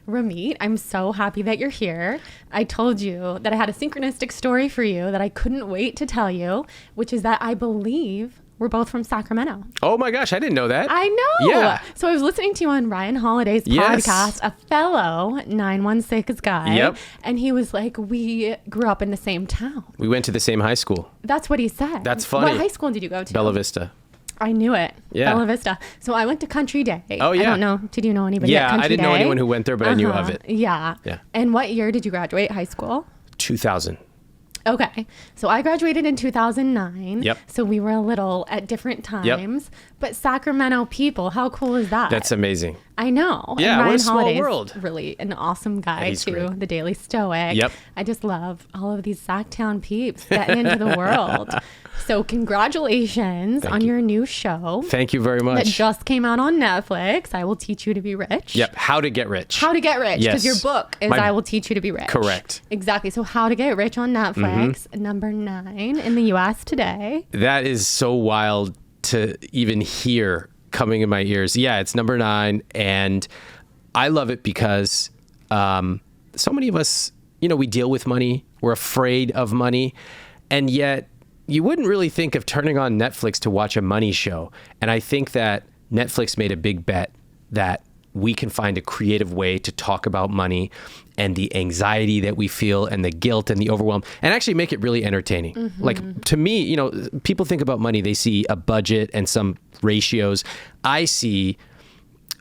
Ramit, I'm so happy that you're here. I told you that I had a synchronistic story for you that I couldn't wait to tell you, which is that I believe we're both from Sacramento. Oh my gosh, I didn't know that. I know. Yeah. So I was listening to you on Ryan Holiday's podcast, a fellow 916 guy. Yep. And he was like, we grew up in the same town. We went to the same high school. That's what he said. That's funny. What high school did you go to? Bella Vista. I knew it. Yeah. Bella Vista. So I went to Country Day. Oh, yeah. I don't know. Did you know anybody at Country Day? Yeah, I didn't know anyone who went there, but I knew of it. Yeah. Yeah. And what year did you graduate high school? 2000. Okay. So I graduated in 2009. Yep. So we were a little at different times. But Sacramento people, how cool is that? That's amazing. I know. Yeah, and Ryan what a small Holiday's world. Really an awesome guy He's too. great. The Daily Stoic. Yep. I just love all of these Sacktown peeps getting into the world. So congratulations on your new show. Thank you very That much. just came out on Netflix. I Will Teach You to Be Rich. Yep. How to Get Rich. How to Get Rich. Because Yes. your book is I Will Teach You to Be Rich. Correct. Exactly. So How to Get Rich on Netflix, number 9 in the US today. That is so wild to even hear coming in my ears. Yeah, it's number 9. And I love it because so many of us, we deal with money. We're afraid of money. And yet you wouldn't really think of turning on Netflix to watch a money show. And I think that Netflix made a big bet that we can find a creative way to talk about money and the anxiety that we feel and the guilt and the overwhelm and actually make it really entertaining. Mm-hmm. Like to me, people think about money, they see a budget and some ratios. I see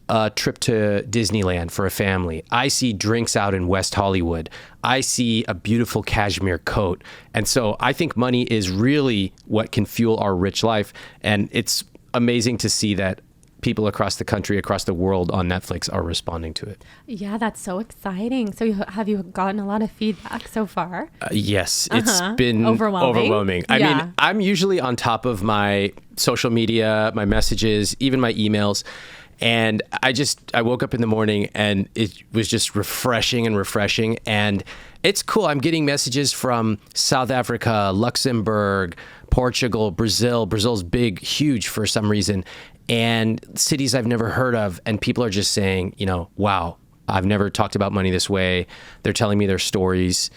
a trip to Disneyland for a family. I see drinks out in West Hollywood. I see a beautiful cashmere coat. And so I think money is really what can fuel our rich life. And it's amazing to see that people across the country, across the world on Netflix are responding to it. Yeah, that's so exciting. So have you gotten a lot of feedback so far? Yes, it's been Overwhelming. I Yeah. mean, I'm usually on top of my social media, my messages, even my emails. And I woke up in the morning and it was just refreshing. And it's cool. I'm getting messages from South Africa, Luxembourg, Portugal, Brazil. Brazil's big, huge for some reason. And cities I've never heard of. And people are just saying, wow, I've never talked about money this way. They're telling me their stories.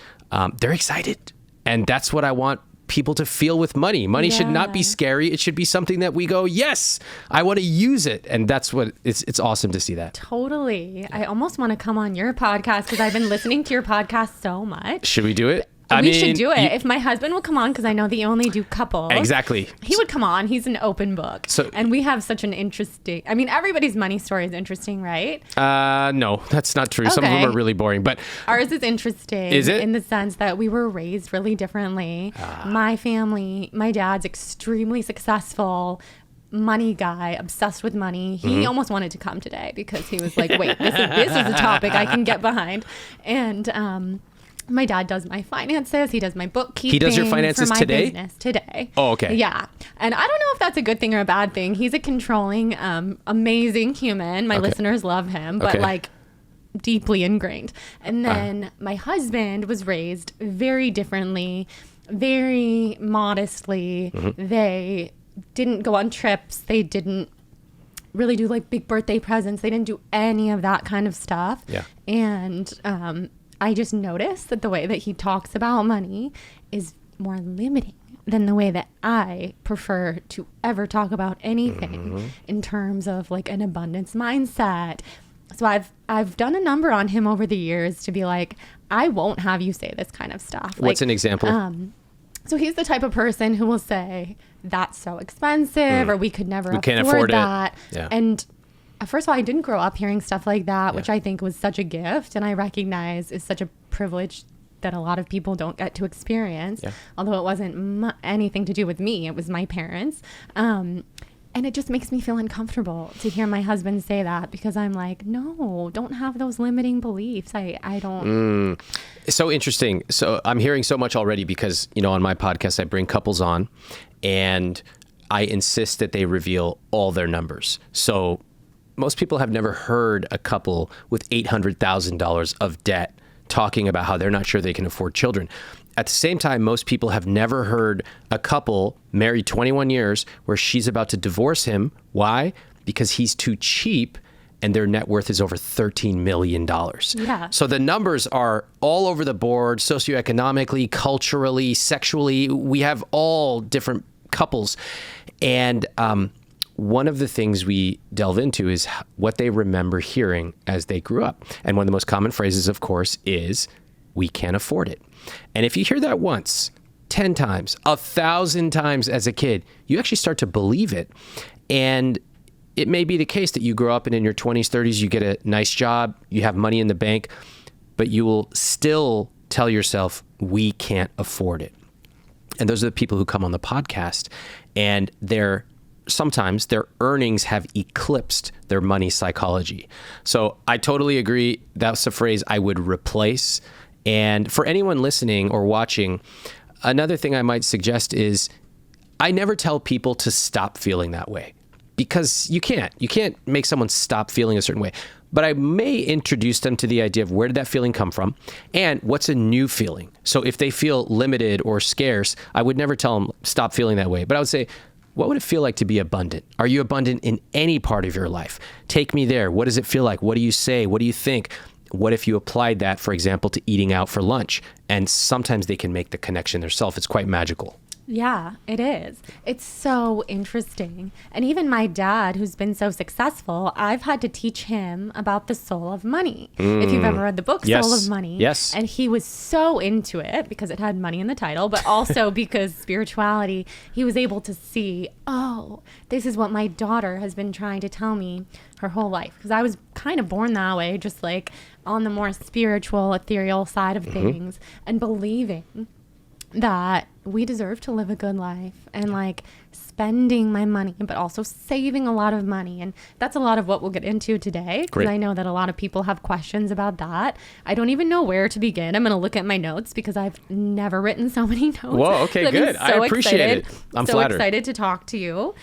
They're excited. And that's what I want people to feel with money. Money should not be scary. It should be something that we go, yes, I want to use it. And that's what it's awesome to see that. Totally. I almost want to come on your podcast because I've been listening to your podcast so much. Should we do it? We should do it. If my husband will come on, because I know that you only do couples. Exactly. He would come on. He's an open book. And we have such an interesting, everybody's money story is interesting, right? No, that's not true. Some of them are really boring, but ours is interesting. Is it? In the sense that we were raised really differently. My family, my dad's extremely successful money guy, obsessed with money. He almost wanted to come today because he was like, wait, this is a topic I can get behind. And, my dad does my finances. He does my bookkeeping. He does your finances for my today? business today. Oh, okay. Yeah. And I don't know if that's a good thing or a bad thing. He's a controlling, amazing human. My listeners love him, but deeply ingrained. And then my husband was raised very differently, very modestly. They didn't go on trips. They didn't really do big birthday presents. They didn't do any of that kind of stuff. Yeah. And, I just noticed that the way that he talks about money is more limiting than the way that I prefer to ever talk about anything in terms of an abundance mindset. So I've done a number on him over the years to be like, I won't have you say this kind of stuff. What's an example? So he's the type of person who will say, that's so expensive, or we could never can't afford afford that. it. Yeah. And first of all, I didn't grow up hearing stuff like that, which I think was such a gift, and I recognize is such a privilege that a lot of people don't get to experience, although it wasn't anything to do with me. It was my parents. And it just makes me feel uncomfortable to hear my husband say that, because I'm like, no, don't have those limiting beliefs. I don't. So interesting. So I'm hearing so much already because, on my podcast, I bring couples on and I insist that they reveal all their numbers. So most people have never heard a couple with $800,000 of debt talking about how they're not sure they can afford children. At the same time, most people have never heard a couple married 21 years where she's about to divorce him. Why? Because he's too cheap and their net worth is over $13 million. Yeah. So the numbers are all over the board, socioeconomically, culturally, sexually. We have all different couples. And one of the things we delve into is what they remember hearing as they grew up. And one of the most common phrases, of course, is, we can't afford it. And if you hear that once, 10 times, 1,000 times as a kid, you actually start to believe it. And it may be the case that you grow up and in your 20s, 30s, you get a nice job, you have money in the bank, but you will still tell yourself, we can't afford it. And those are the people who come on the podcast, and sometimes their earnings have eclipsed their money psychology. So I totally agree. That's a phrase I would replace. And for anyone listening or watching, another thing I might suggest is I never tell people to stop feeling that way, because you can't make someone stop feeling a certain way. But I may introduce them to the idea of, where did that feeling come from and what's a new feeling. So if they feel limited or scarce, I would never tell them stop feeling that way. But I would say, what would it feel like to be abundant? Are you abundant in any part of your life? Take me there. What does it feel like? What do you say? What do you think? What if you applied that, for example, to eating out for lunch? And sometimes they can make the connection themselves. It's quite magical. Yeah, it is. It's so interesting. And even my dad, who's been so successful, I've had to teach him about the soul of money. If you've ever read the book, Yes. Soul of Money. Yes. And he was so into it because it had money in the title, but also because spirituality, he was able to see, oh, this is what my daughter has been trying to tell me her whole life. Because I was kind of born that way, just like on the more spiritual, ethereal side of things, and believing that we deserve to live a good life, and like spending my money, but also saving a lot of money. And that's a lot of what we'll get into today, because I know that a lot of people have questions about that. I don't even know where to begin. I'm going to look at my notes because I've never written so many notes. Whoa, okay, good. I appreciate it. I'm flattered. Excited to talk to you.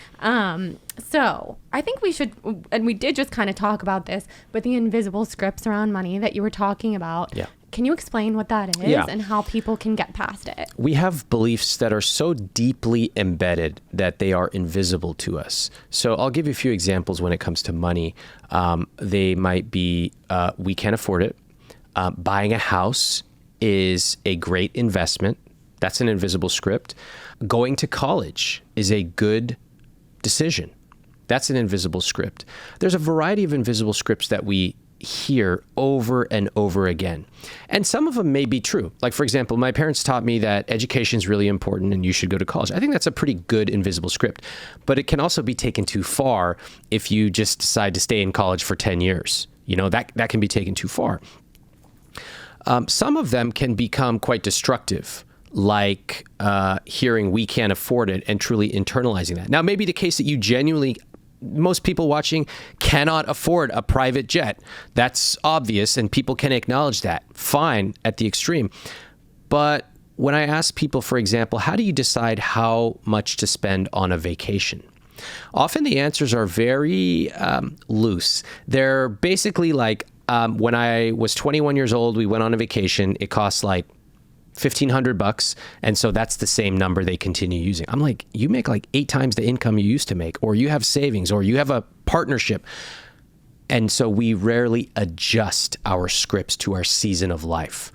So I think we should, and we did just kind of talk about this, but the invisible scripts around money that you were talking about. Yeah. Can you explain what that is and how people can get past it? We have beliefs that are so deeply embedded that they are invisible to us. So I'll give you a few examples when it comes to money. They might be, we can't afford it. Buying a house is a great investment. That's an invisible script. Going to college is a good decision. That's an invisible script. There's a variety of invisible scripts that we hear over and over again. And some of them may be true. Like, for example, my parents taught me that education is really important and you should go to college. I think that's a pretty good invisible script, but it can also be taken too far if you just decide to stay in college for 10 years. You know, that can be taken too far. Some of them can become quite destructive, like hearing we can't afford it and truly internalizing that. Now, it may be the case that you genuinely, most people watching cannot afford a private jet. That's obvious, and people can acknowledge that. Fine, at the extreme. But when I ask people, for example, how do you decide how much to spend on a vacation? Often the answers are very loose. They're basically like, when I was 21 years old, we went on a vacation. It cost like $1,500. And so that's the same number they continue using. I'm like, you make like 8 times the income you used to make, or you have savings, or you have a partnership. And so we rarely adjust our scripts to our season of life.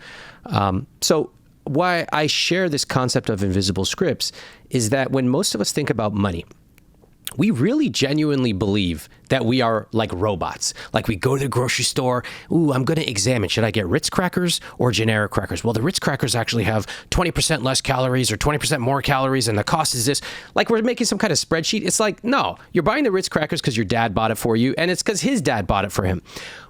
So why I share this concept of invisible scripts is that when most of us think about money, we really genuinely believe that we are like robots. Like we go to the grocery store. Ooh, I'm going to examine, should I get Ritz crackers or generic crackers? Well, the Ritz crackers actually have 20% less calories or 20% more calories, and the cost is this. Like we're making some kind of spreadsheet. It's like, no, you're buying the Ritz crackers because your dad bought it for you, and it's because his dad bought it for him.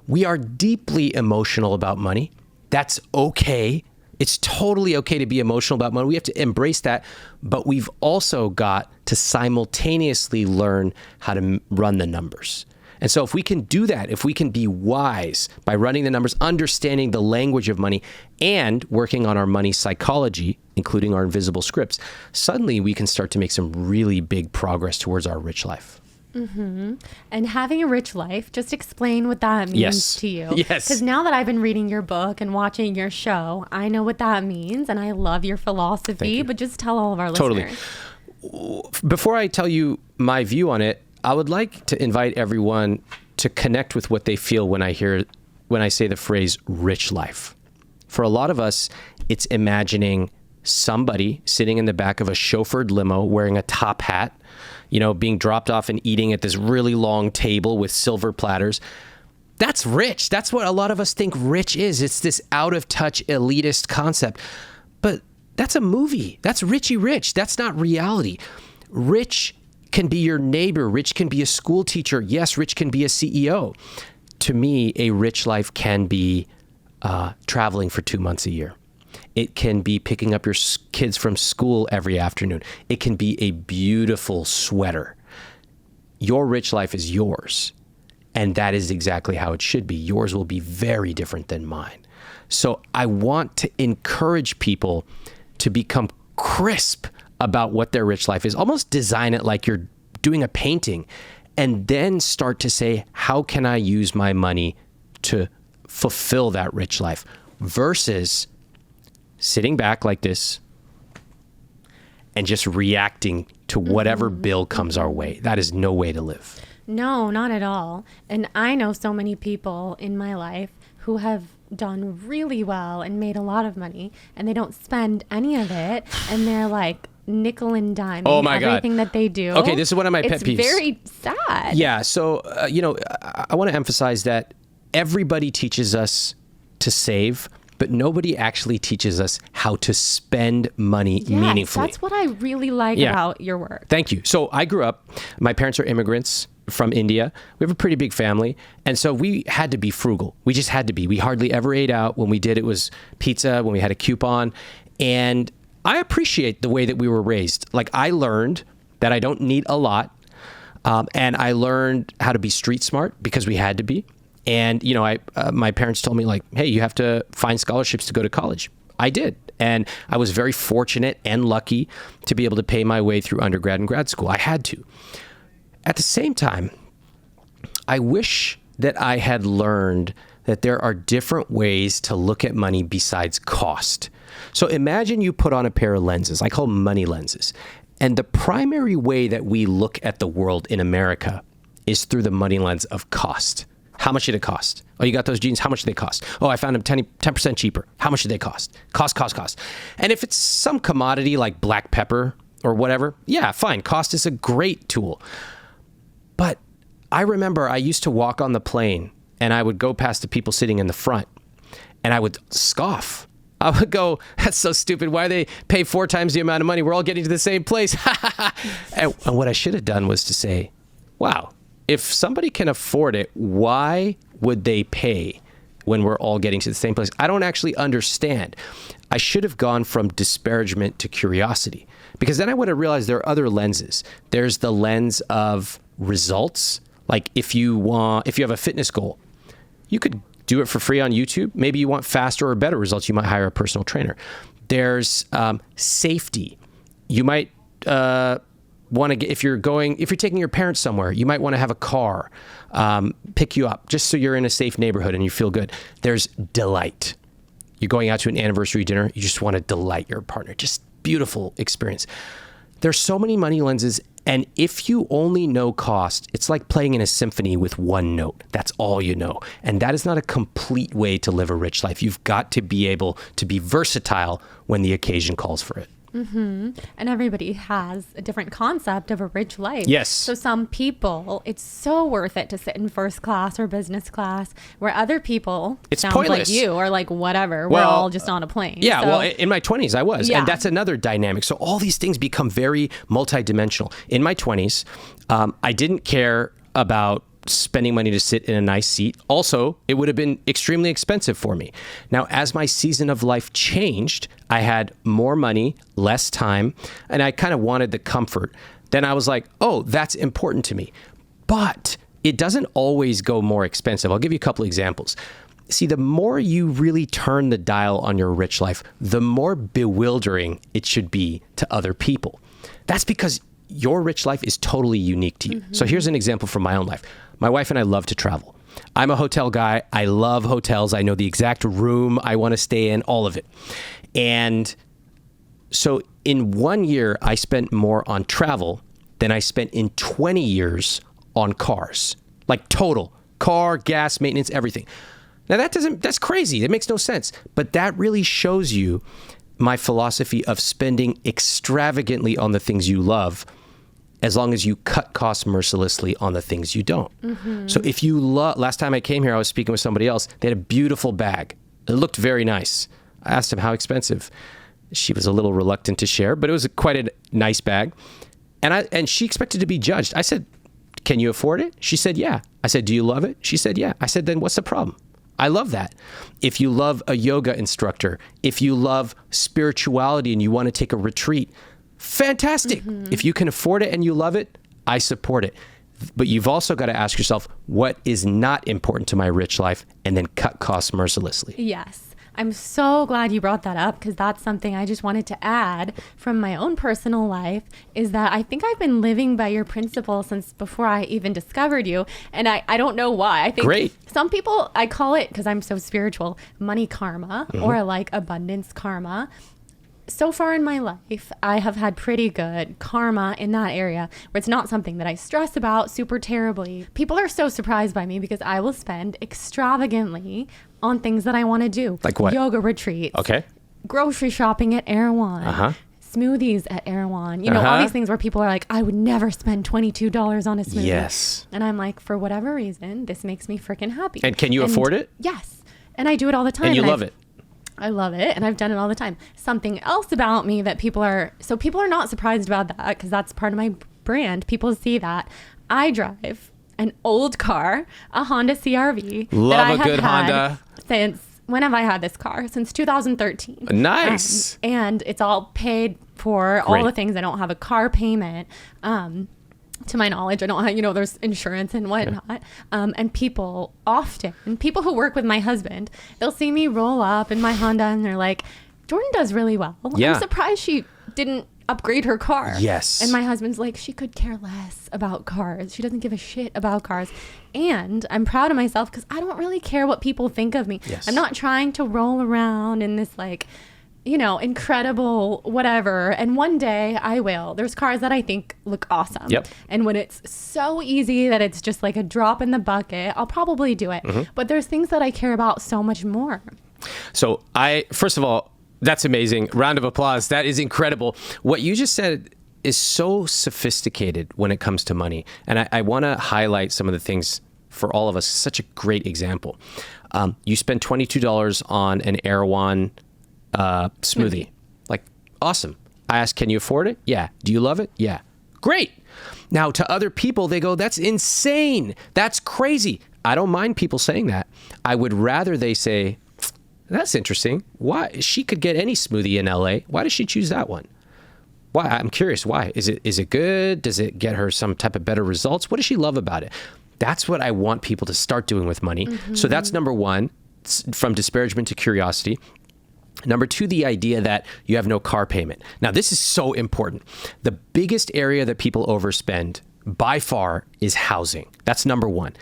We are deeply emotional about money. That's okay. It's totally okay to be emotional about money. We have to embrace that, but we've also got to simultaneously learn how to run the numbers. And so if we can do that, if we can be wise by running the numbers, understanding the language of money, and working on our money psychology, including our invisible scripts, suddenly we can start to make some really big progress towards our rich life. Mm-hmm. And having a rich life, just explain what that means to you. Yes. Because now that I've been reading your book and watching your show, I know what that means, and I love your philosophy, but just tell all of our listeners. Before I tell you my view on it, I would like to invite everyone to connect with what they feel when I say the phrase rich life. For a lot of us, it's imagining somebody sitting in the back of a chauffeured limo wearing a top hat, being dropped off and eating at this really long table with silver platters. That's rich. That's what a lot of us think rich is. It's this out of touch elitist concept. But that's a movie. That's Richie Rich. That's not reality. Rich can be your neighbor. Rich can be a school teacher. Yes, rich can be a CEO. To me, a rich life can be traveling for 2 months a year. It can be picking up your kids from school every afternoon. It can be a beautiful sweater. Your rich life is yours. And that is exactly how it should be. Yours will be very different than mine. So I want to encourage people to become crisp about what their rich life is. Almost design it like you're doing a painting, and then start to say, how can I use my money to fulfill that rich life, versus sitting back like this and just reacting to whatever bill comes our way. That is no way to live. No, not at all. And I know so many people in my life who have done really well and made a lot of money, and they don't spend any of it, and they're like nickel and dime everything that they do. Okay, this is one of my pet peeves. It's very sad. Yeah, so I want to emphasize that everybody teaches us to save, but nobody actually teaches us how to spend money meaningfully. That's what I really like about your work. Thank you. So I grew up, my parents are immigrants from India. We have a pretty big family. And so we had to be frugal. We just had to be. We hardly ever ate out. When we did, it was pizza, when we had a coupon. And I appreciate the way that we were raised. Like, I learned that I don't need a lot. And I learned how to be street smart because we had to be. And, my parents told me, like, hey, you have to find scholarships to go to college. I did. And I was very fortunate and lucky to be able to pay my way through undergrad and grad school. I had to. At the same time, I wish that I had learned that there are different ways to look at money besides cost. So imagine you put on a pair of lenses. I call them money lenses. And the primary way that we look at the world in America is through the money lens of cost. How much did it cost? Oh, you got those jeans? How much did they cost? Oh, I found them 10% cheaper. How much did they cost? Cost. And if it's some commodity like black pepper or whatever, yeah, fine. Cost is a great tool. But I remember I used to walk on the plane and I would go past the people sitting in the front and I would scoff. I would go, that's so stupid. Why they pay 4 times the amount of money? We're all getting to the same place. And what I should have done was to say, wow, if somebody can afford it, why would they pay when we're all getting to the same place? I don't actually understand. I should have gone from disparagement to curiosity, because then I would have realized there are other lenses. There's the lens of results. Like if you have a fitness goal, you could do it for free on YouTube. Maybe you want faster or better results. You might hire a personal trainer. There's safety. You might want to get, if you're taking your parents somewhere, you might want to have a car pick you up just so you're in a safe neighborhood and you feel good. There's delight. You're going out to an anniversary dinner. You just want to delight your partner. Just beautiful experience. There's so many money lenses. And if you only know cost, it's like playing in a symphony with one note. That's all you know. And that is not a complete way to live a rich life. You've got to be able to be versatile when the occasion calls for it. Mm-hmm. And everybody has a different concept of a rich life. Yes. So some people, it's so worth it to sit in first class or business class, where other people, it's sounds pointless. like you, are like, whatever, we're all just on a plane. Yeah, so, well, in my 20s, I was. Yeah. And that's another dynamic. So all these things become very multidimensional. In my 20s, I didn't care about spending money to sit in a nice seat. Also, it would have been extremely expensive for me. Now, as my season of life changed, I had more money, less time, and I kind of wanted the comfort. Then I was like, oh, that's important to me. But it doesn't always go more expensive. I'll give you a couple examples. See, the more you really turn the dial on your rich life, the more bewildering it should be to other people. That's because your rich life is totally unique to you. Mm-hmm. So here's an example from my own life. My wife and I love to travel. I'm a hotel guy. I love hotels. I know the exact room I want to stay in, all of it. And so in 1 year, I spent more on travel than I spent in 20 years on cars, like total car, gas, maintenance, everything. Now that's crazy. It makes no sense. But that really shows you my philosophy of spending extravagantly on the things you love, as long as you cut costs mercilessly on the things you don't. So if you last time I came here, I was speaking with somebody else. They had a beautiful bag. It looked very nice. I asked him how expensive. She was a little reluctant to share, but it was quite a nice bag. And she expected to be judged. I said, can you afford it? She said, yeah. I said, do you love it? She said, yeah. I said, then what's the problem? I love that. If you love a yoga instructor, if you love spirituality and you want to take a retreat, fantastic. If you can afford it and you love it, I support it. But you've also got to ask yourself, what is not important to my rich life, and then cut costs mercilessly. Yes. I'm so glad you brought that up, because that's something I just wanted to add from my own personal life, is that I think I've been living by your principle since before I even discovered you. And I don't know why. I think some people, I call it, because I'm so spiritual, money karma or like abundance karma. So far in my life, I have had pretty good karma in that area, where it's not something that I stress about super terribly. People are so surprised by me because I will spend extravagantly on things that I want to do. Like what? Yoga retreats. Okay. Grocery shopping at Erewhon. Smoothies at Erewhon. You know, all these things where people are like, I would never spend $22 on a smoothie. Yes. And I'm like, for whatever reason, this makes me freaking happy. And can you afford it? Yes. And I do it all the time. And you love it. I love it, and I've done it all the time. Something else about me that people are not surprised about, that because that's part of my brand. People see that I drive an old car, a Honda CRV. Love a good Honda. When have I had this car? Since 2013. Nice. And it's all paid for, all the things. I don't have a car payment. To my knowledge, I don't have, there's insurance and whatnot. And people who work with my husband, they'll see me roll up in my Honda and they're like, Jordan does really well. I'm surprised she didn't upgrade her car. Yes. And my husband's like, she could care less about cars. She doesn't give a shit about cars. And I'm proud of myself because I don't really care what people think of me. Yes. I'm not trying to roll around in this incredible whatever. And one day I will. There's cars that I think look awesome. Yep. And when it's so easy that it's just like a drop in the bucket, I'll probably do it. But there's things that I care about so much more. So first of all, that's amazing. Round of applause. That is incredible. What you just said is so sophisticated when it comes to money. And I want to highlight some of the things for all of us. Such a great example. You spend $22 on an Erewhon smoothie. Like, awesome. I asked, can you afford it? Yeah. Do you love it? Yeah. Great. Now, to other people, they go, that's insane. That's crazy. I don't mind people saying that. I would rather they say, that's interesting. Why? She could get any smoothie in LA. Why does she choose that one? Why? I'm curious. Why? Is it good? Does it get her some type of better results? What does she love about it? That's what I want people to start doing with money. So that's number one, from disparagement to curiosity. Number two, the idea that you have no car payment. Now, this is so important. The biggest area that people overspend by far is housing. That's number one.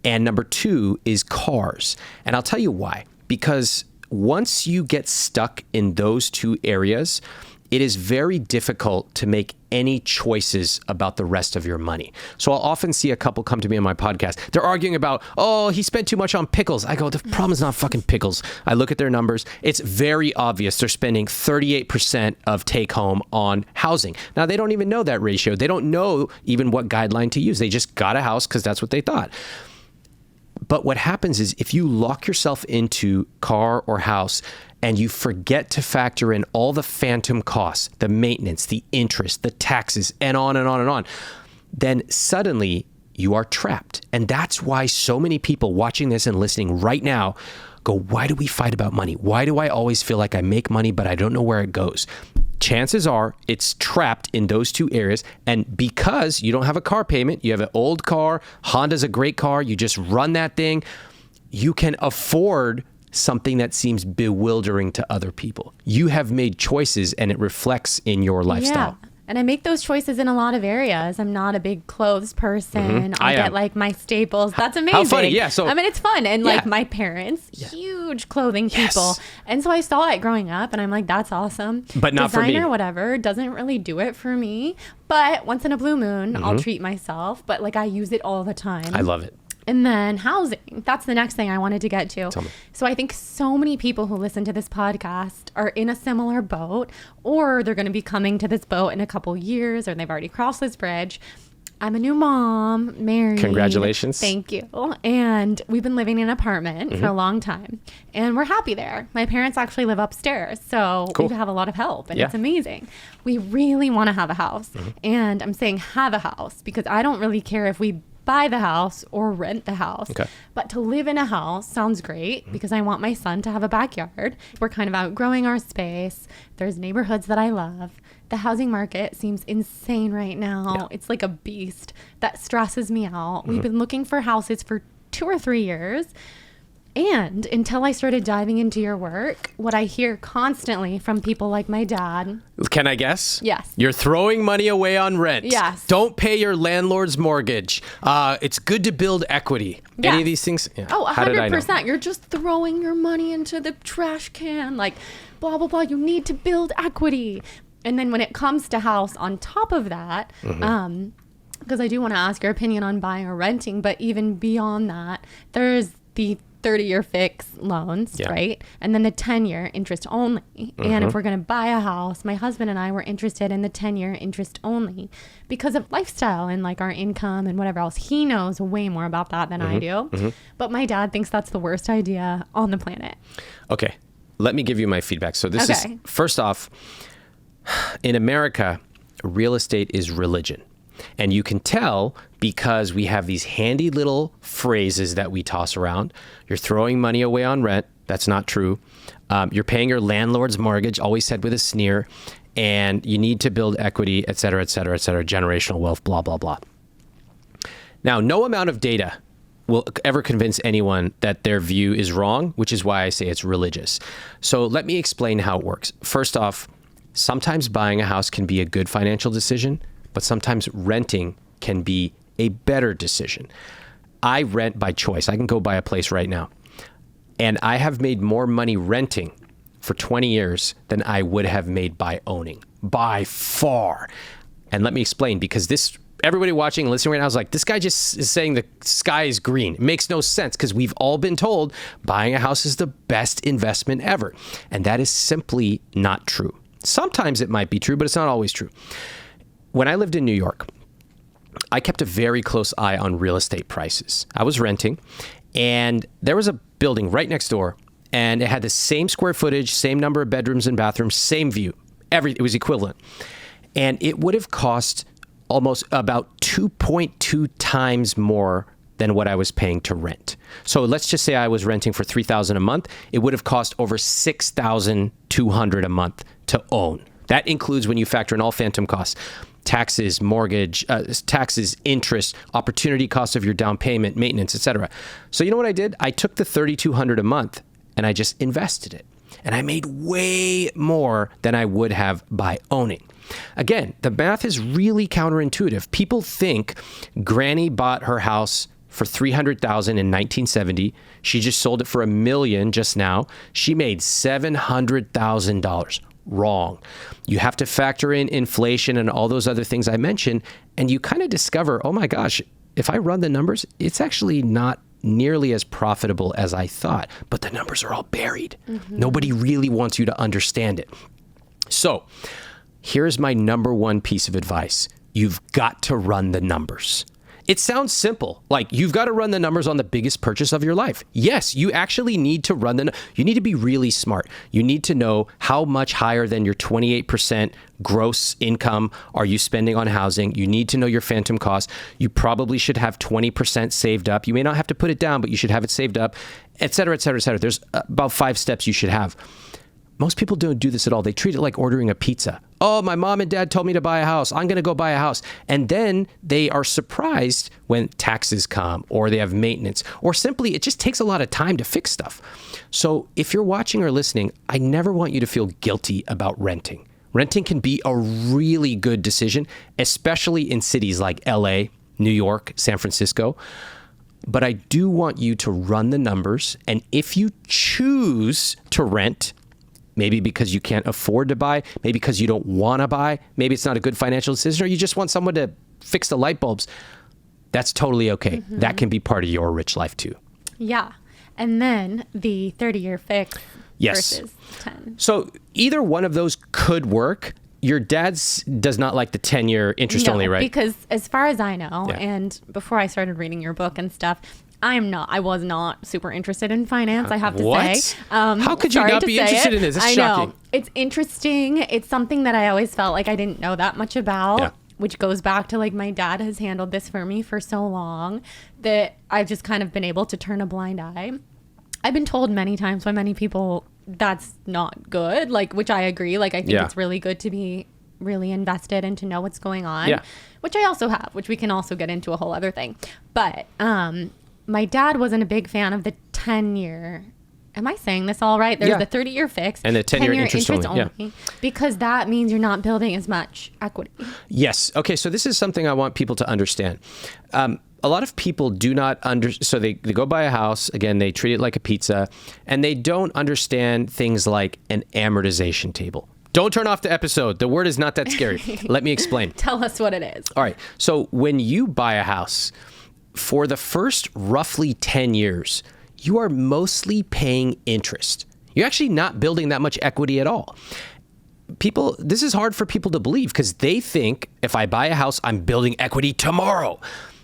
And number two is cars. And I'll tell you why. Because once you get stuck in those two areas, it is very difficult to make any choices about the rest of your money. So I'll often see a couple come to me on my podcast. They're arguing about, oh, he spent too much on pickles. I go, the problem is not fucking pickles. I look at their numbers. It's very obvious they're spending 38% of take home on housing. Now, they don't even know that ratio. They don't know even what guideline to use. They just got a house because that's what they thought. But what happens is if you lock yourself into car or house and you forget to factor in all the phantom costs, the maintenance, the interest, the taxes, and on and on and on, then suddenly you are trapped. And that's why so many people watching this and listening right now go, why do we fight about money? Why do I always feel like I make money, but I don't know where it goes? Chances are it's trapped in those two areas. And because you don't have a car payment, you have an old car, Honda's a great car, you just run that thing, you can afford something that seems bewildering to other people. You have made choices and it reflects in your lifestyle. Yeah. And I make those choices in a lot of areas. I'm not a big clothes person. I get like my staples. That's amazing. How funny. Yeah. So, I mean, it's fun. And like my parents, huge clothing people. And so I saw it growing up and I'm like, that's awesome. But not for me. Designer, whatever, doesn't really do it for me. But once in a blue moon, I'll treat myself. But like I use it all the time. I love it. And then housing. That's the next thing I wanted to get to. Tell me. So I think so many people who listen to this podcast are in a similar boat, or they're going to be coming to this boat in a couple years, or they've already crossed this bridge. I'm a new mom, married. Congratulations. Thank you. And we've been living in an apartment for a long time. And we're happy there. My parents actually live upstairs. So Cool. we have a lot of help. And Yeah. it's amazing. We really want to have a house. And I'm saying have a house because I don't really care if we buy the house or rent the house. Okay. But to live in a house sounds great because I want my son to have a backyard. We're kind of outgrowing our space. There's neighborhoods that I love. The housing market seems insane right now. Yeah. It's like a beast that stresses me out. We've been looking for houses for 2 or 3 years. And until I started diving into your work, what I hear constantly from people like my dad. Can I guess? Yes. You're throwing money away on rent. Yes. Don't pay your landlord's mortgage. It's good to build equity. Yes. Any of these things? Yeah. Oh, How did I know? 100%. You're just throwing your money into the trash can. Like, blah, blah, blah. You need to build equity. And then when it comes to house on top of that, because I do want to ask your opinion on buying or renting, but even beyond that, there's the 30-year fixed loans, Yeah. right? And then the 10-year interest only. And if we're going to buy a house, my husband and I were interested in the 10-year interest only because of lifestyle and like our income and whatever else. He knows way more about that than I do. But my dad thinks that's the worst idea on the planet. Okay. Let me give you my feedback. So this is, Okay. first off, in America, real estate is religion. And you can tell because we have these handy little phrases that we toss around. You're throwing money away on rent. That's not true. You're paying your landlord's mortgage, always said with a sneer. And you need to build equity, et cetera, et cetera, et cetera, generational wealth, blah, blah, blah. Now, no amount of data will ever convince anyone that their view is wrong, which is why I say it's religious. So let me explain how it works. First off, sometimes buying a house can be a good financial decision, but sometimes renting can be a better decision. I rent by choice. I can go buy a place right now. And I have made more money renting for 20 years than I would have made by owning, by far. And let me explain, because everybody watching and listening right now is like, this guy just is saying the sky is green. It makes no sense because we've all been told buying a house is the best investment ever. And that is simply not true. Sometimes it might be true, but it's not always true. When I lived in New York, I kept a very close eye on real estate prices. I was renting, and there was a building right next door, and it had the same square footage, same number of bedrooms and bathrooms, same view. It was equivalent. And it would have cost almost about 2.2 times more than what I was paying to rent. So let's just say I was renting for $3,000 a month. It would have cost over $6,200 a month to own. That includes when you factor in all phantom costs, taxes, mortgage, taxes, interest, opportunity cost of your down payment, maintenance, etc. So you know what I did? I took the $3,200 a month and I just invested it. And I made way more than I would have by owning. Again, the math is really counterintuitive. People think Granny bought her house for $300,000 in 1970. She just sold it for $1 million just now. She made $700,000. Wrong. You have to factor in inflation and all those other things I mentioned, and you kind of discover, oh my gosh, if I run the numbers, it's actually not nearly as profitable as I thought, but the numbers are all buried. Nobody really wants you to understand it. So here's my number one piece of advice. You've got to run the numbers. It sounds simple, like you've got to run the numbers on the biggest purchase of your life. Yes, you actually need to you need to be really smart. You need to know how much higher than your 28% gross income are you spending on housing. You need to know your phantom costs. You probably should have 20% saved up. You may not have to put it down, but you should have it saved up, et cetera, et cetera, et cetera. There's about 5 steps you should have. Most people don't do this at all. They treat it like ordering a pizza. Oh, my mom and dad told me to buy a house. I'm going to go buy a house. And then they are surprised when taxes come or they have maintenance or simply it just takes a lot of time to fix stuff. So if you're watching or listening, I never want you to feel guilty about renting. Renting can be a really good decision, especially in cities like LA, New York, San Francisco. But I do want you to run the numbers. And if you choose to rent, maybe because you can't afford to buy, maybe because you don't want to buy, maybe it's not a good financial decision, or you just want someone to fix the light bulbs. That's totally okay. That can be part of your rich life too. Yeah. And then the 30-year fix versus 10. So either one of those could work. Your dad's does not like the 10-year interest only, right? Because as far as I know, and before I started reading your book and stuff, I was not super interested in finance, I have to say. How could you not be interested in this? It's shocking. Know. It's interesting. It's something that I always felt like I didn't know that much about, which goes back to like my dad has handled this for me for so long that I've just kind of been able to turn a blind eye. I've been told many times by many people that's not good, like, which I agree. Like, I think it's really good to be really invested and to know what's going on, which I also have, which we can also get into a whole other thing. But my dad wasn't a big fan of the 10-year. Am I saying this all right? There's the 30-year fix and the 10-year interest only. Because that means you're not building as much equity. Yes. Okay. So this is something I want people to understand. A lot of people do not so they go buy a house, again, they treat it like a pizza, and they don't understand things like an amortization table. Don't turn off the episode. The word is not that scary. Let me explain. Tell us what it is. All right. So when you buy a house, for the first roughly 10 years, you are mostly paying interest. You're actually not building that much equity at all. This is hard for people to believe because they think if I buy a house, I'm building equity tomorrow.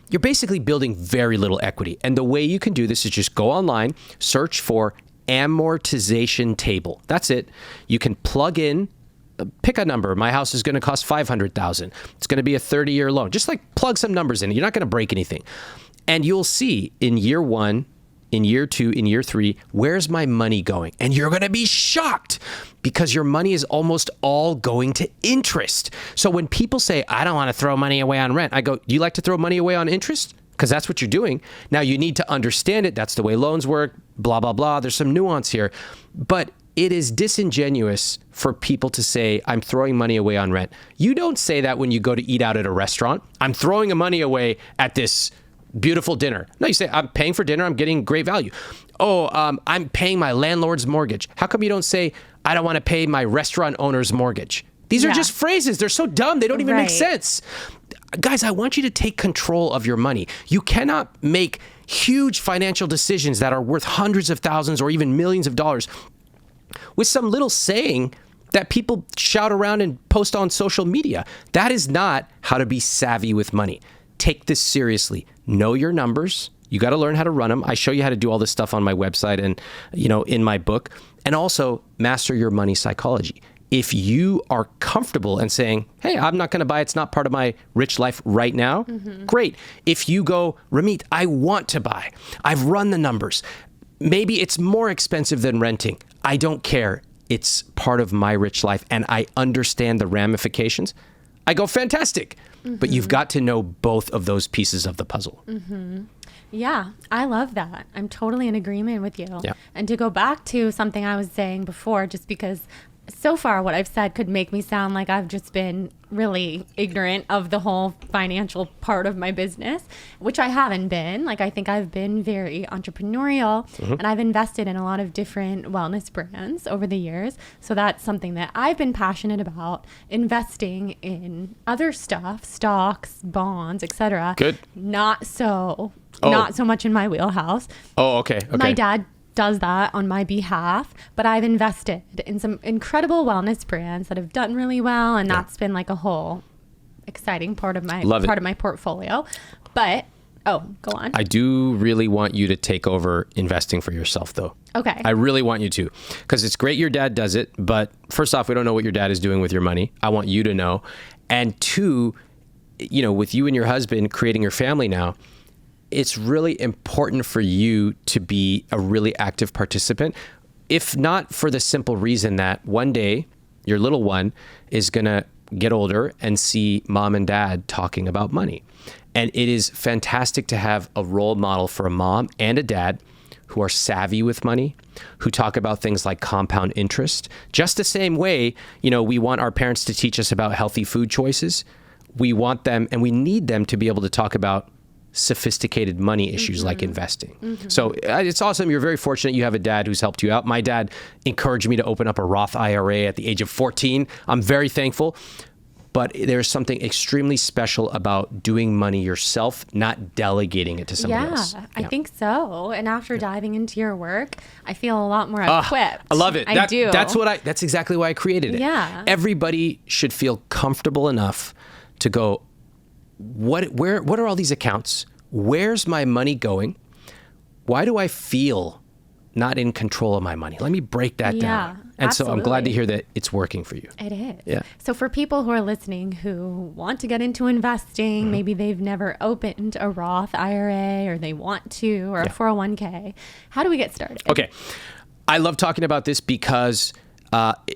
You're basically building very little equity. And the way you can do this is just go online, search for amortization table. That's it. You can plug in, pick a number. My house is going to cost $500,000. It's going to be a 30-year loan. Just like plug some numbers in. You're not going to break anything. And you'll see in year 1, in year 2, in year 3, where's my money going? And you're going to be shocked because your money is almost all going to interest. So when people say, I don't want to throw money away on rent, I go, do you like to throw money away on interest? Because that's what you're doing. Now you need to understand it. That's the way loans work, blah, blah, blah. There's some nuance here. But it is disingenuous for people to say, I'm throwing money away on rent. You don't say that when you go to eat out at a restaurant. I'm throwing money away at this beautiful dinner. No, you say, I'm paying for dinner. I'm getting great value. I'm paying my landlord's mortgage. How come you don't say, I don't want to pay my restaurant owner's mortgage? These are just phrases. They're so dumb. They don't even make sense. Guys, I want you to take control of your money. You cannot make huge financial decisions that are worth hundreds of thousands or even millions of dollars with some little saying that people shout around and post on social media. That is not how to be savvy with money. Take this seriously. Know your numbers. You got to learn how to run them. I show you how to do all this stuff on my website and, in my book. And also master your money psychology. If you are comfortable and saying, hey, I'm not going to buy, it's not part of my rich life right now, great. If you go, Ramit, I want to buy. I've run the numbers. Maybe it's more expensive than renting. I don't care. It's part of my rich life and I understand the ramifications. I go, fantastic. But you've got to know both of those pieces of the puzzle. Yeah, I love that. I'm totally in agreement with you. Yeah. And to go back to something I was saying before, just because so far what I've said could make me sound like I've just been really ignorant of the whole financial part of my business, which I haven't been. Like, I think I've been very entrepreneurial and I've invested in a lot of different wellness brands over the years. So that's something that I've been passionate about, investing in other stuff, stocks, bonds, etc. Good. Not so much in my wheelhouse. Oh, okay. My dad does that on my behalf, but I've invested in some incredible wellness brands that have done really well, and that's been like a whole exciting part of my of my portfolio. But go on. I do really want you to take over investing for yourself, though. Okay. I really want you to, because it's great your dad does it, but first off, we don't know what your dad is doing with your money. I want you to know. And two, with you and your husband creating your family now, it's really important for you to be a really active participant, if not for the simple reason that one day your little one is going to get older and see mom and dad talking about money. And it is fantastic to have a role model for a mom and a dad who are savvy with money, who talk about things like compound interest. Just the same way, we want our parents to teach us about healthy food choices. We want them and we need them to be able to talk about sophisticated money issues like investing. So it's awesome. You're very fortunate you have a dad who's helped you out. My dad encouraged me to open up a Roth IRA at the age of 14. I'm very thankful. but there's something extremely special about doing money yourself, not delegating it to somebody else. I think so. And after diving into your work, I feel a lot more equipped. I love it. I do. That's exactly why I created it. Yeah. Everybody should feel comfortable enough to go, what are all these accounts? Where's my money going? Why do I feel not in control of my money? Let me break that down. And absolutely. so I'm glad to hear that it's working for you. It is. Yeah. So for people who are listening who want to get into investing, maybe they've never opened a Roth IRA or they want to, or a 401k, how do we get started? Okay. I love talking about this because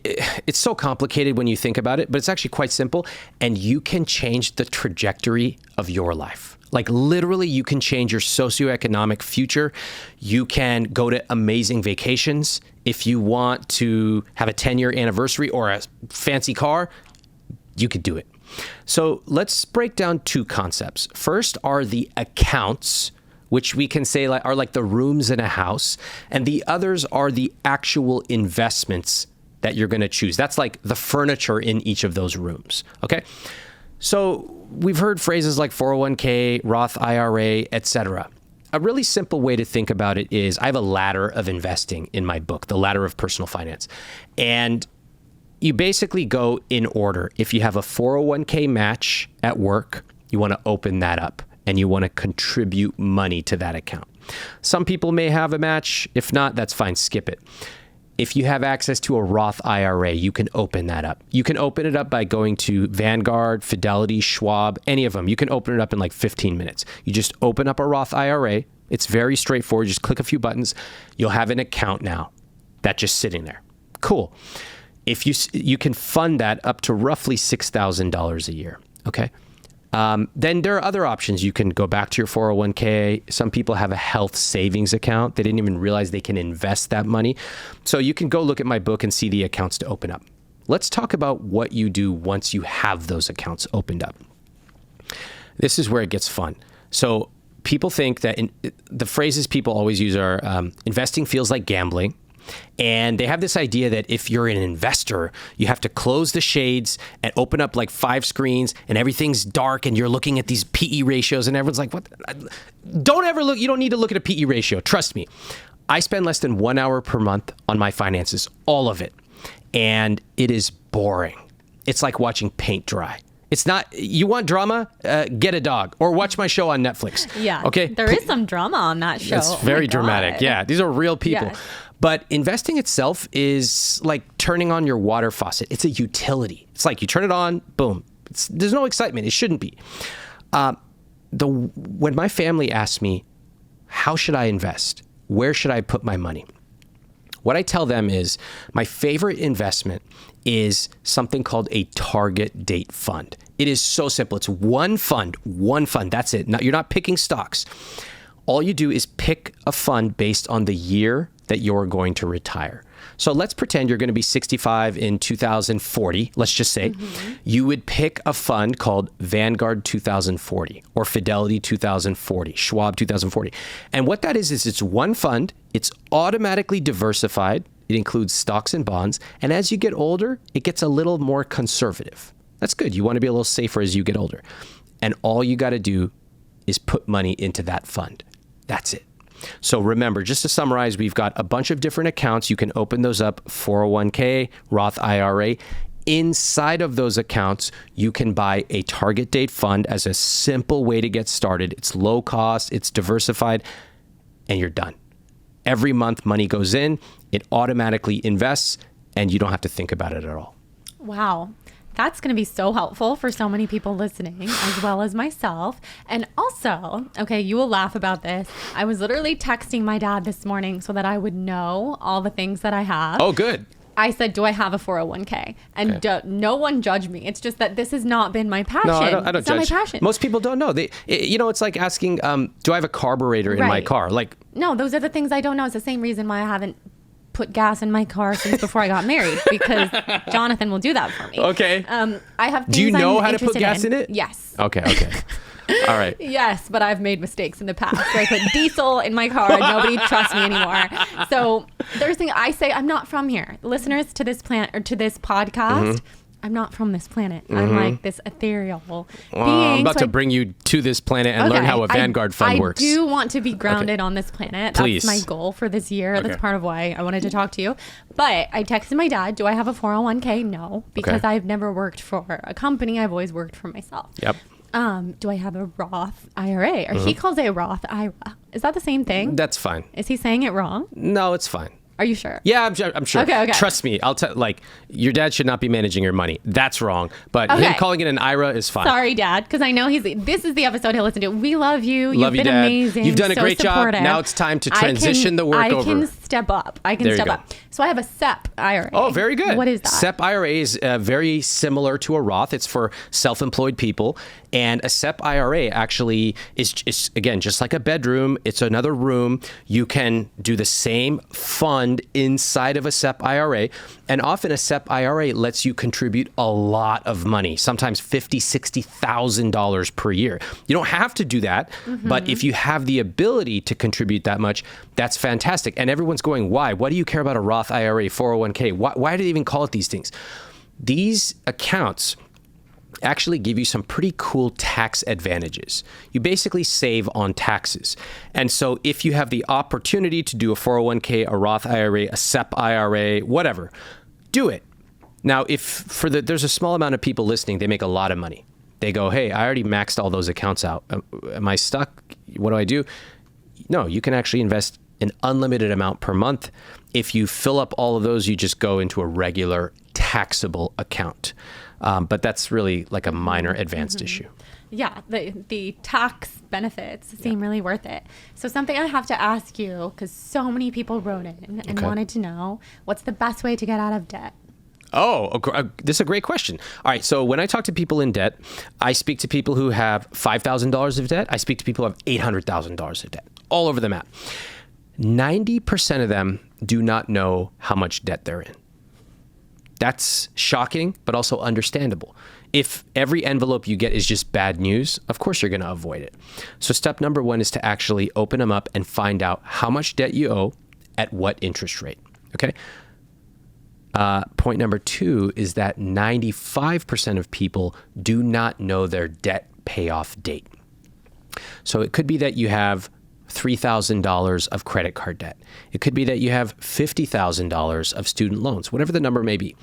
it's so complicated when you think about it, but it's actually quite simple. And you can change the trajectory of your life. Like literally, you can change your socioeconomic future. You can go to amazing vacations. If you want to have a 10-year anniversary or a fancy car, you could do it. So let's break down two concepts. First are the accounts, which we can say are like the rooms in a house. And the others are the actual investments that you're going to choose. That's like the furniture in each of those rooms. Okay. So we've heard phrases like 401k, Roth IRA, etc. A really simple way to think about it is I have a ladder of investing in my book, The Ladder of Personal Finance. And you basically go in order. If you have a 401k match at work, you want to open that up and you want to contribute money to that account. Some people may have a match. If not, that's fine. Skip it. If you have access to a Roth IRA, you can open that up. You can open it up by going to Vanguard, Fidelity, Schwab, any of them. You can open it up in like 15 minutes. You just open up a Roth IRA. It's very straightforward. Just click a few buttons. You'll have an account now that's just sitting there. Cool. If you can fund that up to roughly $6,000 a year. Okay. Then there are other options. You can go back to your 401k. Some people have a health savings account. They didn't even realize they can invest that money. So you can go look at my book and see the accounts to open up. Let's talk about what you do once you have those accounts opened up. This is where it gets fun. So people think that the phrases people always use are investing feels like gambling. And they have this idea that if you're an investor, you have to close the shades and open up like 5 screens and everything's dark and you're looking at these PE ratios and everyone's like, what? Don't ever look. You don't need to look at a PE ratio. Trust me. I spend less than 1 hour per month on my finances, all of it. And it is boring. It's like watching paint dry. It's not, you want drama? Get a dog or watch my show on Netflix. Yeah. Okay. There is some drama on that show. It's very dramatic. Yeah. These are real people. Yes. But investing itself is like turning on your water faucet. It's a utility. It's like you turn it on, boom. There's no excitement. It shouldn't be. When my family asks me, how should I invest? Where should I put my money? What I tell them is my favorite investment is something called a target date fund. It is so simple. It's one fund. That's it. You're not picking stocks. All you do is pick a fund based on the year that you're going to retire. So let's pretend you're going to be 65 in 2040. Let's just say you would pick a fund called Vanguard 2040 or Fidelity 2040, Schwab 2040. And what that is it's one fund. It's automatically diversified. It includes stocks and bonds. And as you get older, it gets a little more conservative. That's good. You want to be a little safer as you get older. And all you got to do is put money into that fund. That's it. So remember, just to summarize, we've got a bunch of different accounts. You can open those up, 401k, Roth IRA. Inside of those accounts, you can buy a target date fund as a simple way to get started. It's low cost, it's diversified, and you're done. Every month, money goes in, it automatically invests, and you don't have to think about it at all. Wow. That's going to be so helpful for so many people listening, as well as myself. And also, okay, you will laugh about this. I was literally texting my dad this morning so that I would know all the things that I have. Oh, good. I said, do I have a 401k? And no one judged me. It's just that this has not been my passion. No, I don't it's judge. Not my passion. Most people don't know. It's like asking, do I have a carburetor in my car? Like, no, those are the things I don't know. It's the same reason why I haven't put gas in my car since before I got married, because Jonathan will do that for me. Okay. I have. Do you know how to put gas in it? Yes. Okay. All right. Yes, but I've made mistakes in the past. So I put diesel in my car. Nobody trusts me anymore. So there's thing I say. I'm not from here. Listeners to this podcast, I'm not from this planet. I'm like this ethereal being. I'm about to bring you to this planet and learn how a Vanguard fund works. I do want to be grounded on this planet. Please. That's my goal for this year. That's part of why I wanted to talk to you. But I texted my dad, do I have a 401k? No, because I've never worked for a company. I've always worked for myself. Yep. Do I have a Roth IRA? Or he calls it a Roth IRA. Is that the same thing? That's fine. Is he saying it wrong? No, it's fine. Are you sure? Yeah, I'm sure. Okay. Trust me. I'll tell. Like, your dad should not be managing your money. That's wrong. But him calling it an IRA is fine. Sorry, Dad, because I know this is the episode he'll listen to. We love you. Love You've you, been Dad. amazing. You've done a great supportive. job. Now it's time to transition the work over. I can step up. So I have a Sep IRA. Oh, very good. What is that? Sep IRA is very similar to a Roth. It's for self-employed people. And a Sep IRA actually is, again, just like a bedroom. It's another room. You can do the same fund inside of a Sep IRA. And often a Sep IRA lets you contribute a lot of money, sometimes $50,000, $60,000 per year. You don't have to do that. But if you have the ability to contribute that much, that's fantastic. And everyone's going, why? Why do you care about a Roth IRA, 401k? Why do they even call it these things? These accounts actually give you some pretty cool tax advantages. You basically save on taxes. And so if you have the opportunity to do a 401k, a Roth IRA, a Sep IRA, whatever, do it. Now, there's a small amount of people listening, they make a lot of money. They go, hey, I already maxed all those accounts out. Am I stuck? What do I do? No, you can actually invest an unlimited amount per month. If you fill up all of those, you just go into a regular taxable account. But that's really like a minor advanced issue. Yeah, the tax benefits seem really worth it. So something I have to ask you, because so many people wrote in and wanted to know, what's the best way to get out of debt? Oh, this is a great question. All right. So when I talk to people in debt, I speak to people who have $5,000 of debt. I speak to people who have $800,000 of debt, all over the map. 90% of them do not know how much debt they're in. That's shocking, but also understandable. If every envelope you get is just bad news, of course you're going to avoid it. So step number one is to actually open them up and find out how much debt you owe at what interest rate. Okay. Point number two is that 95% of people do not know their debt payoff date. So it could be that you have $3,000 of credit card debt. It could be that you have $50,000 of student loans, whatever the number may be.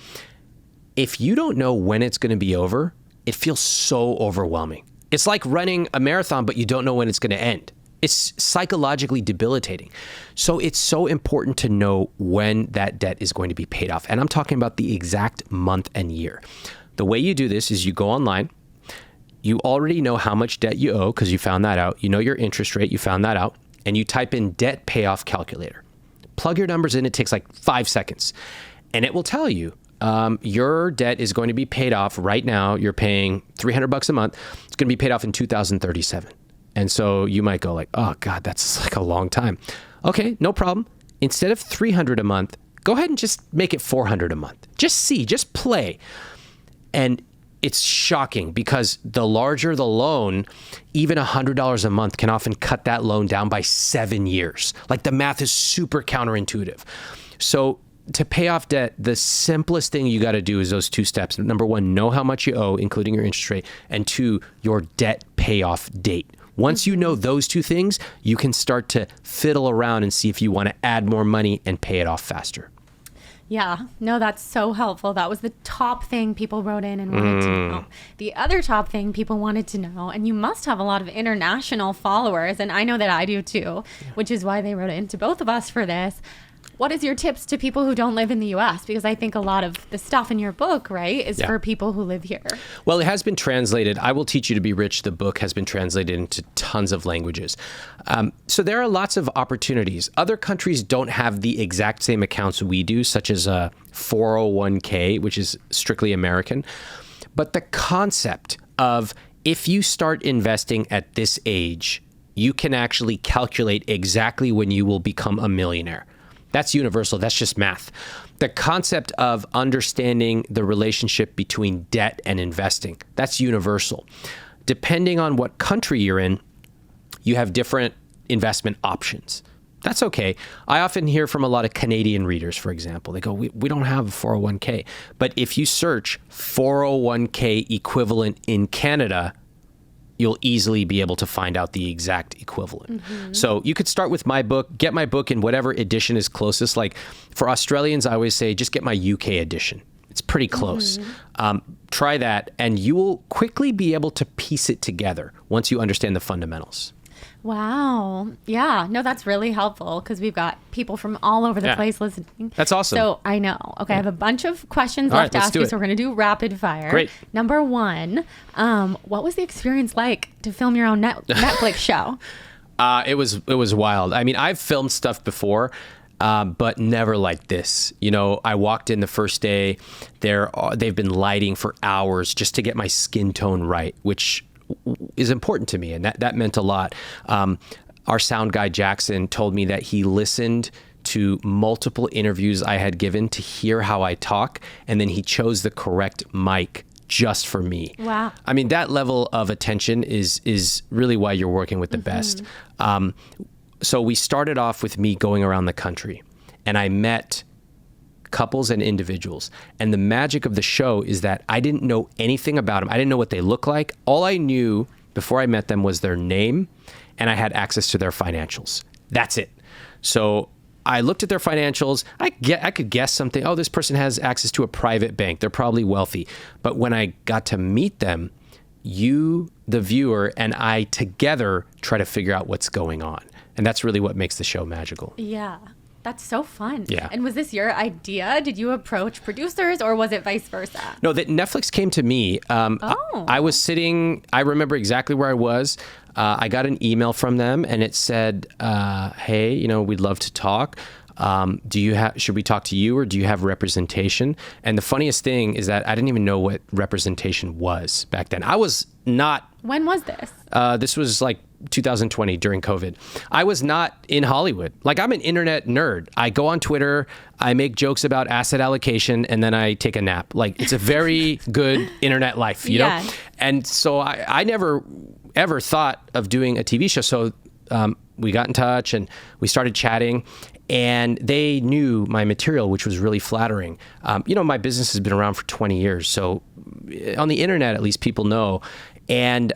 If you don't know when it's going to be over, it feels so overwhelming. It's like running a marathon, but you don't know when it's going to end. It's psychologically debilitating. So it's so important to know when that debt is going to be paid off. And I'm talking about the exact month and year. The way you do this is you go online. You already know how much debt you owe because you found that out. You know your interest rate, you found that out. And you type in debt payoff calculator. Plug your numbers in, it takes like 5 seconds. And it will tell you your debt is going to be paid off right now. You're paying $300 a month. It's going to be paid off in 2037. And so you might go like, oh God, that's like a long time. Okay, no problem. Instead of $300 a month, go ahead and just make it $400 a month. Just play. And it's shocking because the larger the loan, even $100 a month can often cut that loan down by 7 years. Like the math is super counterintuitive. So to pay off debt, the simplest thing you got to do is those 2 steps. Number one, know how much you owe, including your interest rate. And 2, your debt payoff date. Once you know those 2 things, you can start to fiddle around and see if you want to add more money and pay it off faster. Yeah, no, that's so helpful. That was the top thing people wrote in and wanted to know. The other top thing people wanted to know, and you must have a lot of international followers, and I know that I do too, which is why they wrote in to both of us for this. What is your tips to people who don't live in the U.S.? Because I think a lot of the stuff in your book, right, is for people who live here. Well, it has been translated. I Will Teach You to Be Rich. The book has been translated into tons of languages. So there are lots of opportunities. Other countries don't have the exact same accounts we do, such as a 401k, which is strictly American. But the concept of if you start investing at this age, you can actually calculate exactly when you will become a millionaire. That's universal. That's just math. The concept of understanding the relationship between debt and investing, that's universal. Depending on what country you're in, you have different investment options. That's okay. I often hear from a lot of Canadian readers, for example. They go, we don't have a 401k. But if you search 401k equivalent in Canada, you'll easily be able to find out the exact equivalent. So you could start with my book, get my book in whatever edition is closest. Like for Australians, I always say, just get my UK edition. It's pretty close. Try that, and you will quickly be able to piece it together once you understand the fundamentals. Wow. Yeah. No, that's really helpful because we've got people from all over the place listening. That's awesome. So I know. Okay. I have a bunch of questions left to ask you. So we're going to do rapid fire. Great. Number one, what was the experience like to film your own Netflix show? It was wild. I mean, I've filmed stuff before, but never like this. You know, I walked in the first day. They've been lighting for hours just to get my skin tone right, which is important to me, and that meant a lot. Our sound guy Jackson told me that he listened to multiple interviews I had given to hear how I talk, and then he chose the correct mic just for me. Wow. I mean, that level of attention is really why you're working with the best. So we started off with me going around the country, and I met couples and individuals. And the magic of the show is that I didn't know anything about them. I didn't know what they look like. All I knew before I met them was their name, and I had access to their financials. That's it. So I looked at their financials. I could guess something. Oh, this person has access to a private bank. They're probably wealthy. But when I got to meet them, you, the viewer, and I together try to figure out what's going on. And that's really what makes the show magical. Yeah. That's so fun. Yeah. And was this your idea? Did you approach producers or was it vice versa? No, that Netflix came to me. I was sitting, I remember exactly where I was. I got an email from them and it said, hey, you know, we'd love to talk. Should we talk to you or do you have representation? And the funniest thing is that I didn't even know what representation was back then. I was not. When was this? This was like 2020 during COVID. I was not in Hollywood. Like, I'm an internet nerd. I go on Twitter, I make jokes about asset allocation, and then I take a nap. Like, it's a very good internet life, you know? And so I never ever thought of doing a TV show. So we got in touch and we started chatting, and they knew my material, which was really flattering. You know, my business has been around for 20 years. So on the internet, at least people know. And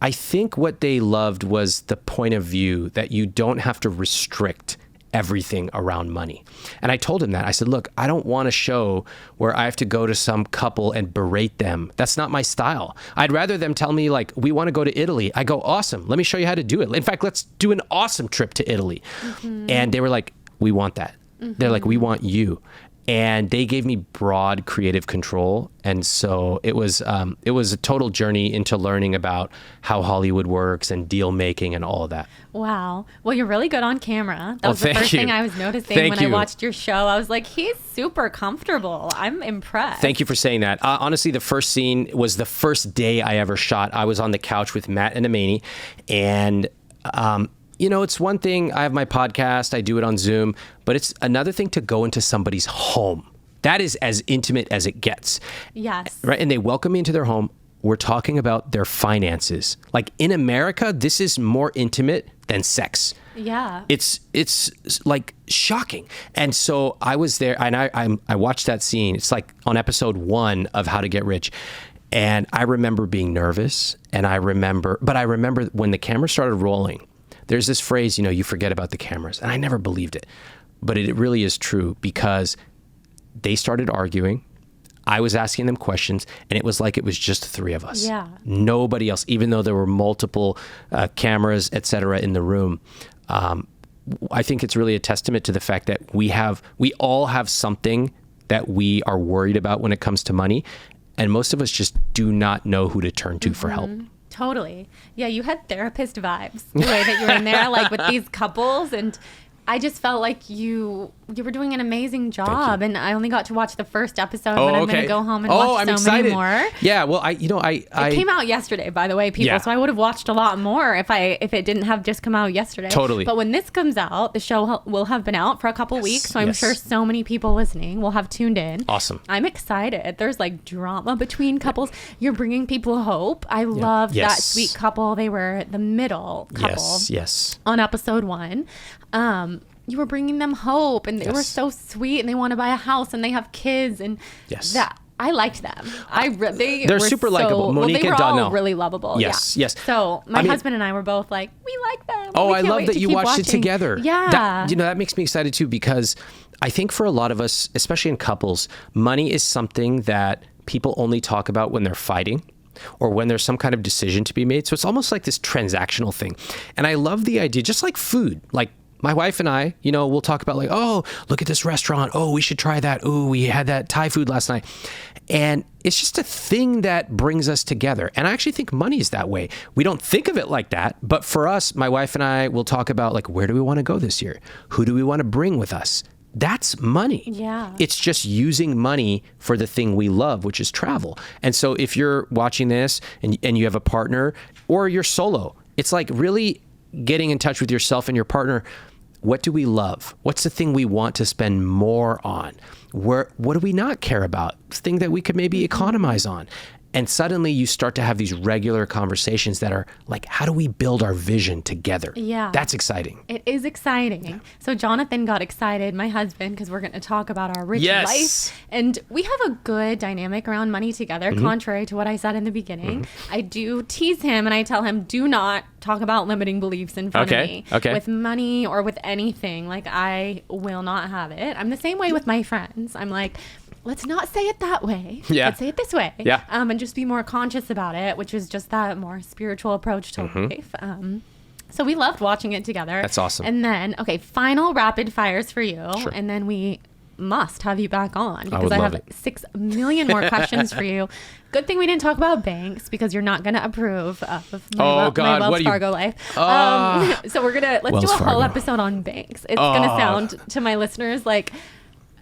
I think what they loved was the point of view that you don't have to restrict everything around money. And I told him that. I said, look, I don't want a show where I have to go to some couple and berate them. That's not my style. I'd rather them tell me, like, we want to go to Italy. I go, awesome. Let me show you how to do it. In fact, let's do an awesome trip to Italy. And they were like, we want that. They're like, we want you. And they gave me broad creative control. And so it was a total journey into learning about how Hollywood works and deal making and all of that. Wow. Well, you're really good on camera. That was the first thing I was noticing when I watched your show. I was like, he's super comfortable. I'm impressed. Thank you for saying that. Honestly, the first scene was the first day I ever shot. I was on the couch with Matt and Amani, and you know, it's one thing, I have my podcast, I do it on Zoom, but it's another thing to go into somebody's home. That is as intimate as it gets. Yes. Right? And they welcome me into their home. We're talking about their finances. Like, in America, this is more intimate than sex. Yeah. It's like shocking. And so I was there, and I watched that scene. It's like on episode 1 of How to Get Rich. And I remember being nervous, and I remember when the camera started rolling, there's this phrase, you know, you forget about the cameras. And I never believed it. But it really is true, because they started arguing. I was asking them questions, and it was like it was just the 3 of us. Yeah. Nobody else, even though there were multiple cameras, et cetera, in the room. I think it's really a testament to the fact that we all have something that we are worried about when it comes to money. And most of us just do not know who to turn to for help. Totally. Yeah, you had therapist vibes the way that you were in there, like with these couples. And I just felt like you were doing an amazing job, and I only got to watch the first episode, but I'm going to go home and watch many more. Yeah, well, it came out yesterday, by the way, people. So I would have watched a lot more if it didn't have just come out yesterday. Totally. But when this comes out, the show will have been out for a couple weeks, so I'm sure so many people listening will have tuned in. Awesome. I'm excited. There's like drama between couples. You're bringing people hope. I love that sweet couple. They were the middle couple. Yes. On episode 1. You were bringing them hope, and they were so sweet, and they want to buy a house, and they have kids, and that I liked them. They're super likable. Monique and Donnell. All really lovable. Yes. So my husband and I were both like, we like them. Oh, I love that you watched it together. Yeah. That makes me excited too, because I think for a lot of us, especially in couples, money is something that people only talk about when they're fighting, or when there's some kind of decision to be made. So it's almost like this transactional thing. And I love the idea, just like food, like my wife and I, we'll talk about like, oh, look at this restaurant. Oh, we should try that. Oh, we had that Thai food last night. And it's just a thing that brings us together. And I actually think money is that way. We don't think of it like that. But for us, my wife and I will talk about like, where do we want to go this year? Who do we want to bring with us? That's money. Yeah. It's just using money for the thing we love, which is travel. And so if you're watching this and you have a partner, or you're solo, it's like really getting in touch with yourself and your partner. What do we love? What's the thing we want to spend more on? What do we not care about? Thing that we could maybe economize on. And suddenly you start to have these regular conversations that are like, how do we build our vision together? Yeah. That's exciting. It is exciting. Yeah. So Jonathan got excited, my husband, because we're going to talk about our rich life. And we have a good dynamic around money together, contrary to what I said in the beginning. I do tease him and I tell him, do not talk about limiting beliefs in front of me. With money or with anything. Like, I will not have it. I'm the same way with my friends. I'm like, let's not say it that way. Yeah. Let's say it this way. Yeah. And just be more conscious about it, which is just that more spiritual approach to life. So we loved watching it together. That's awesome. And then, final rapid fires for you. Sure. And then we must have you back on, because I have it. 6 million more questions for you. Good thing we didn't talk about banks, because you're not going to approve of my Wells Fargo life. So let's do a whole episode on banks. It's going to sound to my listeners like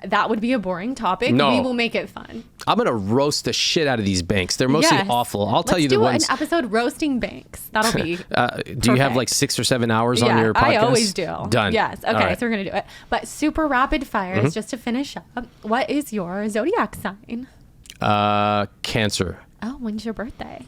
that would be a boring topic. No. We will make it fun. I'm going to roast the shit out of these banks. They're mostly awful. I'll tell you the ones. Let's do an episode roasting banks. That'll be do you have like 6 or 7 hours on your podcast? I always do. Done. Yes. Okay, so we're going to do it. But super rapid fires, just to finish up. What is your zodiac sign? Cancer. Oh, when's your birthday?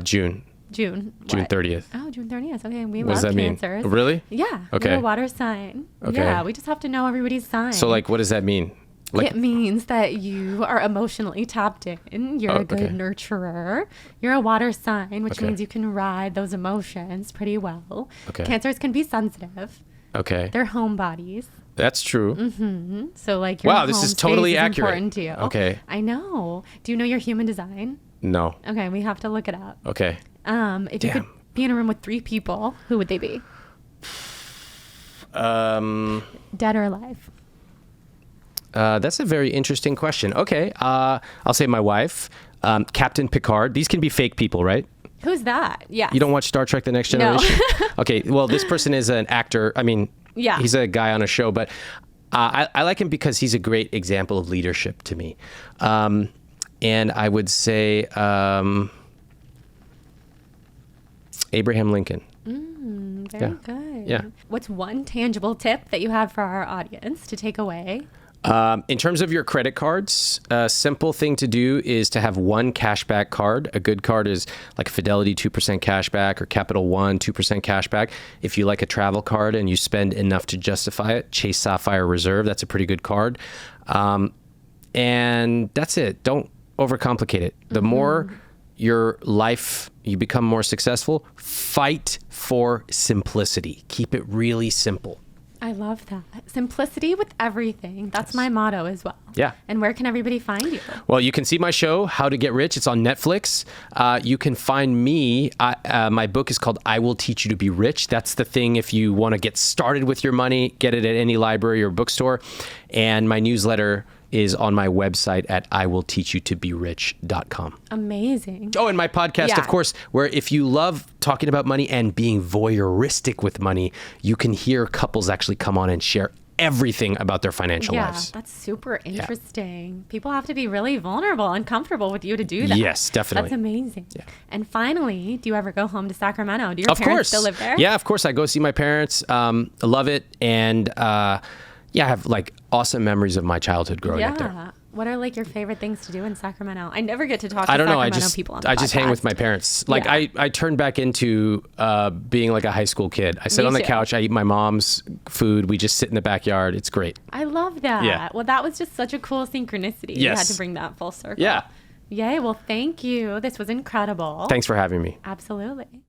June. June 30th. Oh, June 30th. Okay, we what love does that Cancers. mean? Really? Yeah. Okay. We're a water sign. Okay. Yeah, we just have to know everybody's sign. So, like, what does that mean? Like, it means that you are emotionally tapped in. You're a good nurturer. You're a water sign, which means you can ride those emotions pretty well. Okay. Cancers can be sensitive. Okay. They're homebodies. That's true. Mm-hmm. So, like, your this is totally accurate. Important to you. Okay. I know. Do you know your human design? No. Okay, we have to look it up. Okay. If you could be in a room with 3 people, who would they be? Dead or alive? That's a very interesting question. Okay. I'll say my wife, Captain Picard. These can be fake people, right? Who's that? Yeah. You don't watch Star Trek: The Next Generation? No. Okay. Well, this person is an actor. I mean, he's a guy on a show, but I like him because he's a great example of leadership to me. And I would say Abraham Lincoln. Very good. Yeah. What's one tangible tip that you have for our audience to take away? In terms of your credit cards, a simple thing to do is to have one cashback card. A good card is like Fidelity 2% cashback, or Capital One 2% cashback. If you like a travel card and you spend enough to justify it, Chase Sapphire Reserve, that's a pretty good card. And that's it. Don't overcomplicate it. The more your life, you become more successful, fight for simplicity. Keep it really simple. I love that. Simplicity with everything. That's my motto as well. Yeah. And where can everybody find you? Well, you can see my show, How to Get Rich. It's on Netflix. You can find me. My book is called I Will Teach You to Be Rich. That's the thing. If you want to get started with your money, get it at any library or bookstore. And my newsletter is on my website at iwillteachyoutoberich.com. Amazing. Oh, and my podcast, of course, where if you love talking about money and being voyeuristic with money, you can hear couples actually come on and share everything about their financial lives. Yeah, that's super interesting. Yeah. People have to be really vulnerable and comfortable with you to do that. Yes, definitely. That's amazing. Yeah. And finally, do you ever go home to Sacramento? Do your parents still live there? Yeah, of course. I go see my parents. I love it. And I have like awesome memories of my childhood growing up there. What are like your favorite things to do in Sacramento? I never get to talk to Sacramento people on the podcast. I just hang with my parents. Like I turned back into being like a high school kid. I sit on the couch. I eat my mom's food. We just sit in the backyard. It's great. I love that. Yeah. Well, that was just such a cool synchronicity. You had to bring that full circle. Yeah. Yay. Well, thank you. This was incredible. Thanks for having me. Absolutely.